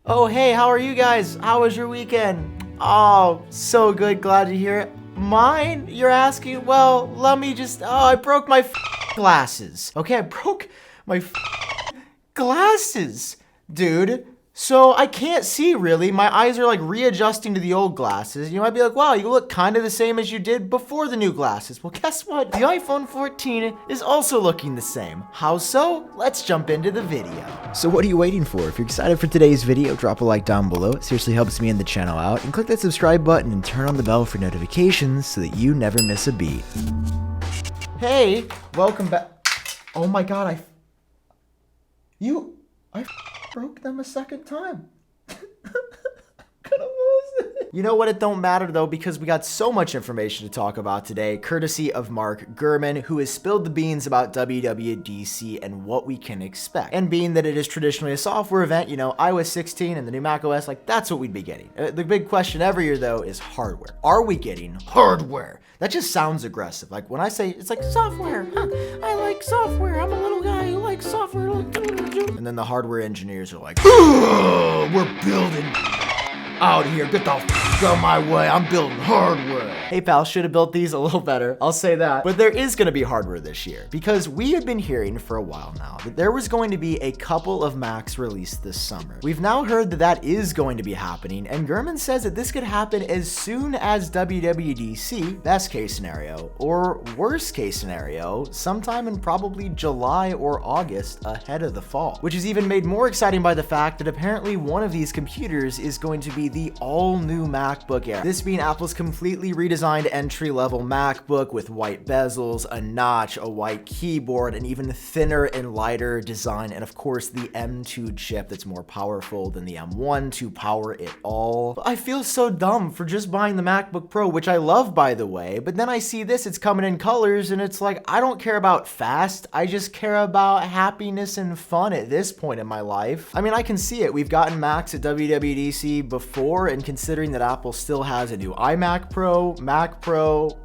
Oh, hey, how are you guys? How was your weekend? Oh, so good. Glad to hear it. Mine? You're asking? Well, let me just... Oh, I broke my glasses. Okay, I broke my glasses, dude. So I can't see really. My eyes are like readjusting to the old glasses. You might be like, wow, you look kind of the same as you did before the new glasses. Well, guess what? The iPhone 14 is also looking the same. How so? Let's jump into the video. So what are you waiting for? If you're excited for today's video, drop a like down below. It seriously helps me and the channel out. And click that subscribe button and turn on the bell for notifications so that you never miss a beat. Hey, welcome back. Oh my God, I broke them a second time. You know what? It don't matter though, because we got so much information to talk about today, courtesy of Mark Gurman, who has spilled the beans about WWDC and what we can expect. And being that it is traditionally a software event, you know, iOS 16 and the new macOS, like that's what we'd be getting. The big question every year though is hardware. Are we getting hardware? That just sounds aggressive. Like when I say it's like software, I like software. I'm a little guy who likes software. And then the hardware engineers are like, we're building out of here, get the f out of my way, I'm building hardware. Hey pal, should have built these a little better, I'll say that. But there is gonna be hardware this year, because we have been hearing for a while now that there was going to be a couple of Macs released this summer. We've now heard that that is going to be happening, and Gurman says that this could happen as soon as WWDC, best case scenario, or worst case scenario, sometime in probably July or August ahead of the fall. Which is even made more exciting by the fact that apparently one of these computers is going to be the all-new MacBook Air. This being Apple's completely redesigned entry-level MacBook with white bezels, a notch, a white keyboard, an even thinner and lighter design, and of course the M2 chip that's more powerful than the M1 to power it all. But I feel so dumb for just buying the MacBook Pro, which I love by the way, but then I see this, it's coming in colors, and it's like, I don't care about fast, I just care about happiness and fun at this point in my life. I mean, I can see it. We've gotten Macs at WWDC before, and considering that Apple still has a new iMac Pro,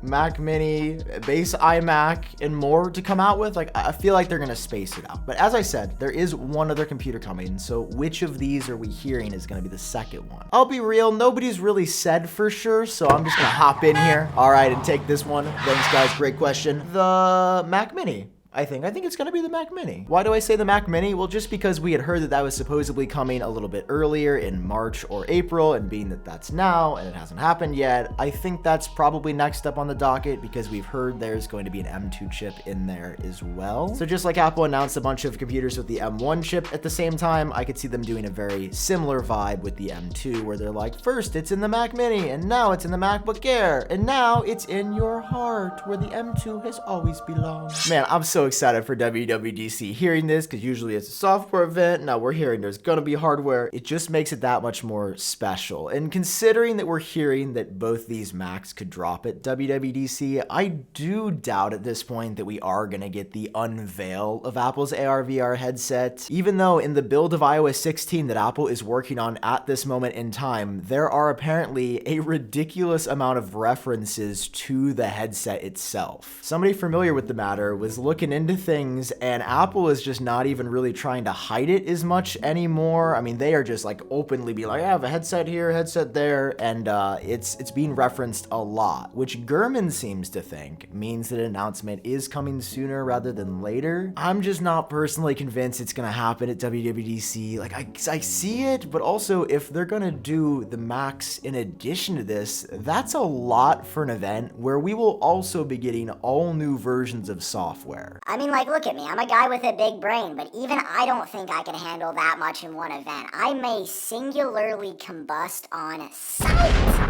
Mac Mini, base iMac, and more to come out with, like I feel like they're gonna space it out. But as I said, there is one other computer coming, so which of these are we hearing is gonna be the second one? I'll be real, nobody's really said for sure, so I'm just gonna hop in here. All right, and take this one. Thanks guys, great question. The Mac Mini. I think it's gonna be the Mac Mini. Why do I say the Mac Mini? Well, just because we had heard that that was supposedly coming a little bit earlier in March or April, and being that that's now and it hasn't happened yet, I think that's probably next up on the docket because we've heard there's going to be an M2 chip in there as well. So just like Apple announced a bunch of computers with the M1 chip at the same time, I could see them doing a very similar vibe with the M2 where they're like, first it's in the Mac Mini, and now it's in the MacBook Air, and now it's in your heart where the M2 has always belonged. Man, I'm so excited for WWDC hearing this, because usually it's a software event. Now we're hearing there's gonna be hardware. It just makes it that much more special. And considering that we're hearing that both these Macs could drop at WWDC, I do doubt at this point that we are gonna get the unveil of Apple's AR/VR headset. Even though in the build of iOS 16 that Apple is working on at this moment in time, there are apparently a ridiculous amount of references to the headset itself. Somebody familiar with the matter was looking into things, and Apple is just not even really trying to hide it as much anymore. I mean, they are just like openly be like, I have a headset here, headset there, and it's being referenced a lot, which Gurman seems to think means that an announcement is coming sooner rather than later. I'm just not personally convinced it's gonna happen at WWDC. Like I see it, but also if they're gonna do the Macs in addition to this, that's a lot for an event where we will also be getting all new versions of software. I mean, like, look at me. I'm a guy with a big brain, but even I don't think I can handle that much in one event. I may singularly combust on sight.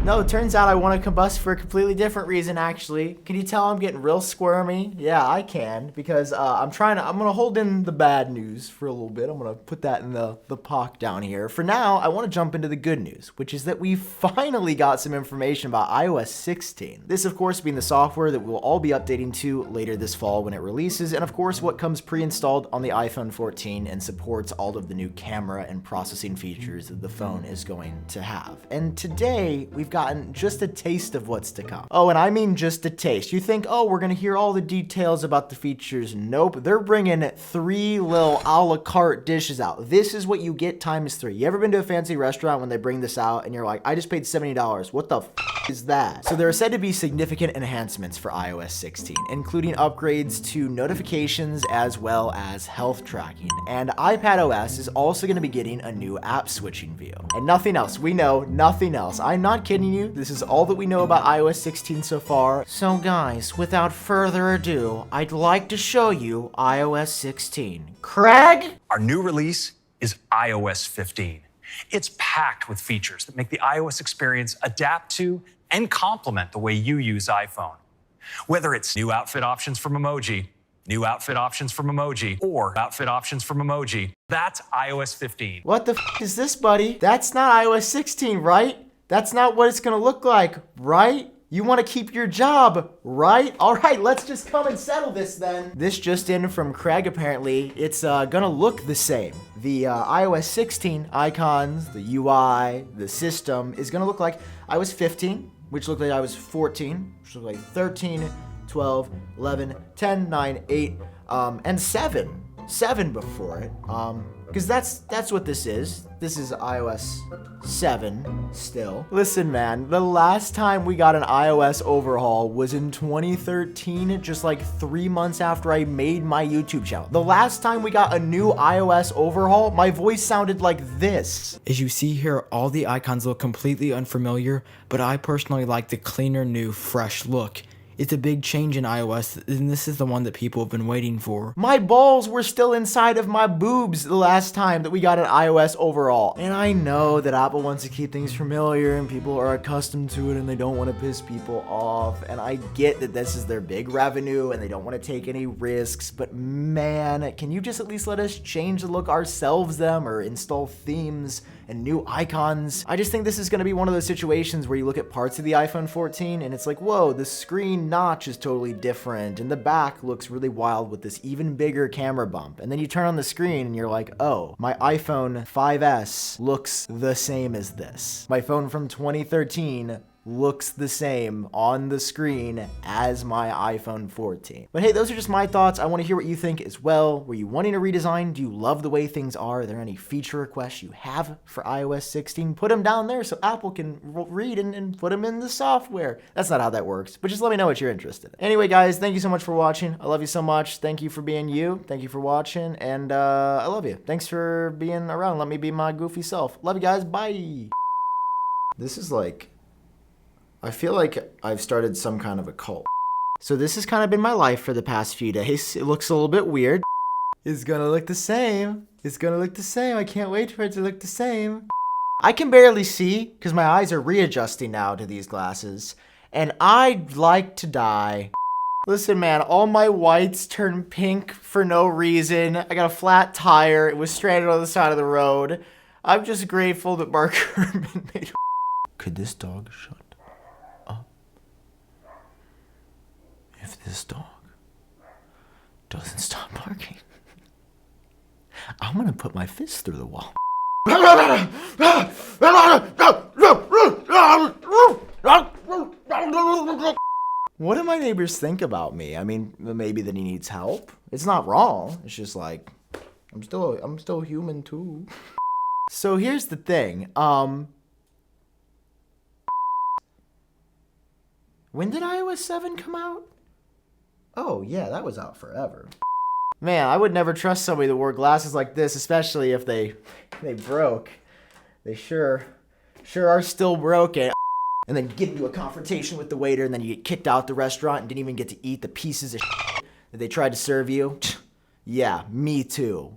No, it turns out I want to combust for a completely different reason, actually. Can you tell I'm getting real squirmy? Yeah, I can, because I'm gonna hold in the bad news for a little bit. I'm gonna put that in the POC down here. For now, I want to jump into the good news, which is that we finally got some information about iOS 16. This, of course, being the software that we'll all be updating to later this fall when it releases, and of course, what comes pre-installed on the iPhone 14 and supports all of the new camera and processing features that the phone is going to have. And today, we've gotten just a taste of what's to come. Oh, and I mean just a taste. You think, oh, we're gonna hear all the details about the features. Nope, they're bringing 3 little a la carte dishes out. This is what you get times 3. You ever been to a fancy restaurant when they bring this out and you're like, I just paid $70. What the is that? So there are said to be significant enhancements for iOS 16, including upgrades to notifications as well as health tracking. And iPadOS is also going to be getting a new app switching view. And nothing else. We know nothing else. I'm not kidding you. This is all that we know about iOS 16 so far. So guys, without further ado, I'd like to show you iOS 16. Craig? Our new release is iOS 15. It's packed with features that make the iOS experience adapt to and complement the way you use iPhone. Whether it's new outfit options from emoji, new outfit options from emoji, or outfit options from emoji, that's iOS 15. What the is this, buddy? That's not iOS 16, right? That's not what it's gonna look like, right? You want to keep your job, right? All right, let's just come and settle this then. This just in from Craig, apparently. It's gonna look the same. The iOS 16 icons, the UI, the system is gonna look like iOS 15, which looked like iOS 14, which looked like 13, 12, 11, 10, 9, 8, and 7. 7 before it. Because that's what this is. This is iOS 7 still. Listen, man, the last time we got an iOS overhaul was in 2013, just like 3 months after I made my YouTube channel. The last time we got a new iOS overhaul, my voice sounded like this. As you see here, all the icons look completely unfamiliar, but I personally like the cleaner, new, fresh look. It's a big change in iOS, and this is the one that people have been waiting for. My balls were still inside of my boobs the last time that we got an iOS overhaul. And I know that Apple wants to keep things familiar and people are accustomed to it and they don't want to piss people off. And I get that this is their big revenue and they don't want to take any risks. But man, can you just at least let us change the look ourselves them or install themes and new icons? I just think this is going to be one of those situations where you look at parts of the iPhone 14 and it's like, whoa, the screen notch is totally different and the back looks really wild with this even bigger camera bump. And then you turn on the screen and you're like, oh, my iPhone 5S looks the same as this. My phone from 2013 looks the same on the screen as my iPhone 14. But hey, those are just my thoughts. I want to hear what you think as well. Were you wanting a redesign? Do you love the way things are? Are there any feature requests you have for iOS 16? Put them down there so Apple can read and put them in the software. That's not how that works, but just let me know what you're interested in. Anyway, guys, thank you so much for watching. I love you so much. Thank you for being you. Thank you for watching, and I love you. Thanks for being around. Let me be my goofy self. Love you guys. Bye. This is like, I feel like I've started some kind of a cult. So this has kind of been my life for the past few days. It looks a little bit weird. It's gonna look the same. It's gonna look the same. I can't wait for it to look the same. I can barely see because my eyes are readjusting now to these glasses. And I'd like to die. Listen, man, all my whites turned pink for no reason. I got a flat tire. It was stranded on the side of the road. I'm just grateful that Mark Gurman made. Could this dog shut up? If this dog doesn't stop barking, I'm gonna put my fist through the wall. What do my neighbors think about me? I mean, maybe that he needs help. It's not wrong. It's just like, I'm still human too. So here's the thing. When did iOS 7 come out? Oh yeah, that was out forever. Man, I would never trust somebody that wore glasses like this, especially if they broke. They sure are still broken. And then get into a confrontation with the waiter, and then you get kicked out the restaurant and didn't even get to eat the pieces of shit that they tried to serve you. Yeah, me too.